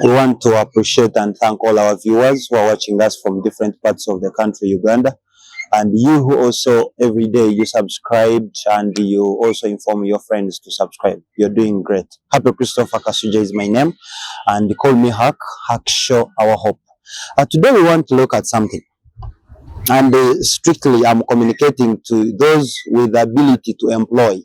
We want to appreciate and thank all our viewers who are watching us from different parts of the country, Uganda. And you who also every day you subscribed and you also inform your friends to subscribe. You're doing great. Happy Christopher Kasuja is my name, and they call me Hack Show Our Hope. Today we want to look at something, and strictly I'm communicating to those with the ability to employ.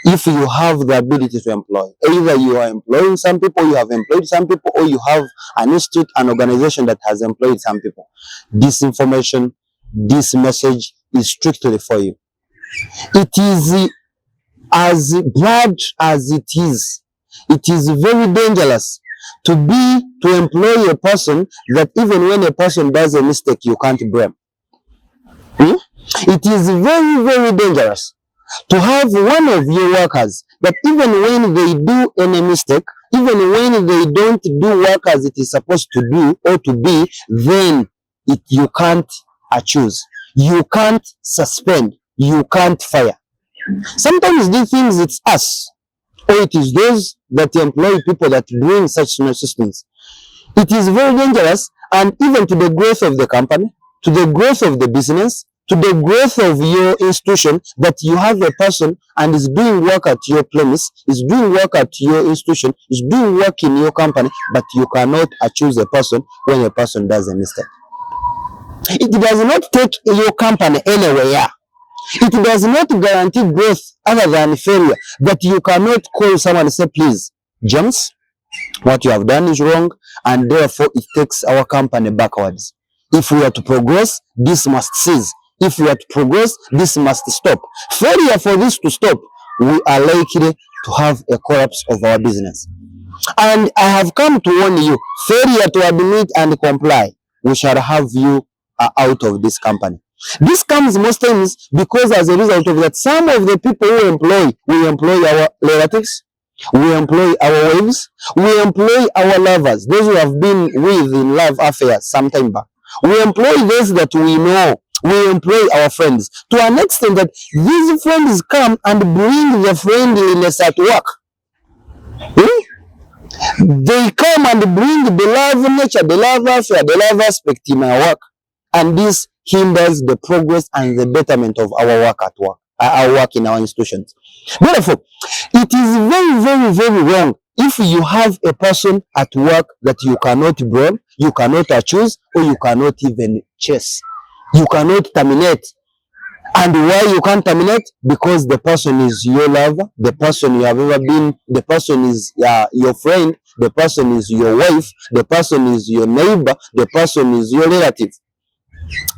If you have the ability to employ, either you are employing some people, you have employed some people, or you have an institute, an organization that has employed some people, this information, this message is strictly for you. It is as bad as it is. It is very dangerous to employ a person that even when a person does a mistake, you can't blame. It is very, very dangerous to have one of your workers that even when they do any mistake, even when they don't do work as it is supposed to do or to be, then you can't accuse, you can't suspend, you can't fire. Sometimes these things, it's us, or it is those that employ people that bring such things. It is very dangerous, and even to the growth of the company, to the growth of the business, to the growth of your institution, that you have a person and is doing work at your premise, is doing work at your institution, is doing work in your company, but you cannot accuse a person when a person does a mistake. It does not take your company anywhere. It does not guarantee growth other than failure, that you cannot call someone and say, please, James, what you have done is wrong, and therefore it takes our company backwards. If we are to progress, this must cease. If we are to progress, this must stop. Failure for this to stop, we are likely to have a collapse of our business. And I have come to warn you, failure to admit and comply, we shall have you out of this company. This comes most times because as a result of that, some of the people we employ our relatives, we employ our wives, we employ our lovers, those who have been with in love affairs some time back. We employ those that we know. We employ our friends to an extent that these friends come and bring the friendliness at work. They come and bring the love nature, the love affair, the love aspect in our work. And this hinders the progress and the betterment of our work at work, our work in our institutions. Therefore, it is very, very, very wrong if you have a person at work that you cannot blame, you cannot accuse, or you cannot even chase. You cannot terminate. And why you can't terminate? Because the person is your lover, the person you have ever been, the person is your friend, the person is your wife, the person is your neighbor, the person is your relative.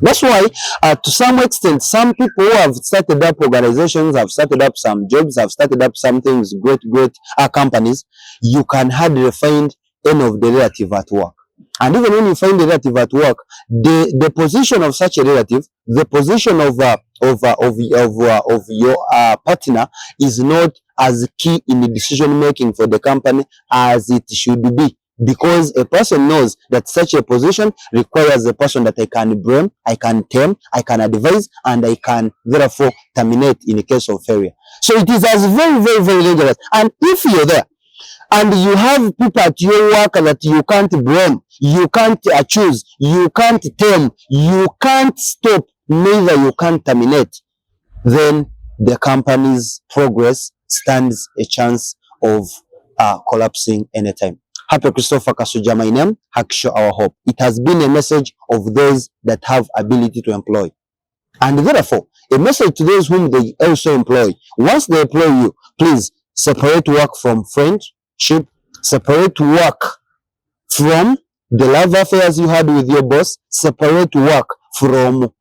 That's why, to some extent, some people who have started up organizations, have started up some jobs, have started up some things, great companies, you can hardly find any of the relative at work. And even when you find a relative at work, the position of such a relative, the position of your partner is not as key in the decision making for the company as it should be. Because a person knows that such a position requires a person that I can blame, I can tame, I can advise, and I can therefore terminate in the case of failure. So it is as very, very, very dangerous. And if you're there, and you have people at your work that you can't blame, you can't accuse, you can't tame, you can't stop, neither you can't terminate, then the company's progress stands a chance of collapsing anytime. Happy Christopher Kasuja, my name, Hack Show Our Hope. It has been a message of those that have ability to employ. And therefore, a message to those whom they also employ. Once they employ you, please separate work from friendship, separate work from the love affairs you had with your boss, separate work from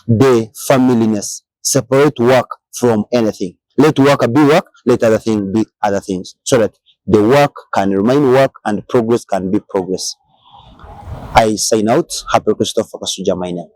the familyness, separate work from anything. Let work be work, let other things be other things, so that the work can remain work and progress can be progress. I sign out. Happy Christopher Kasuja, my name.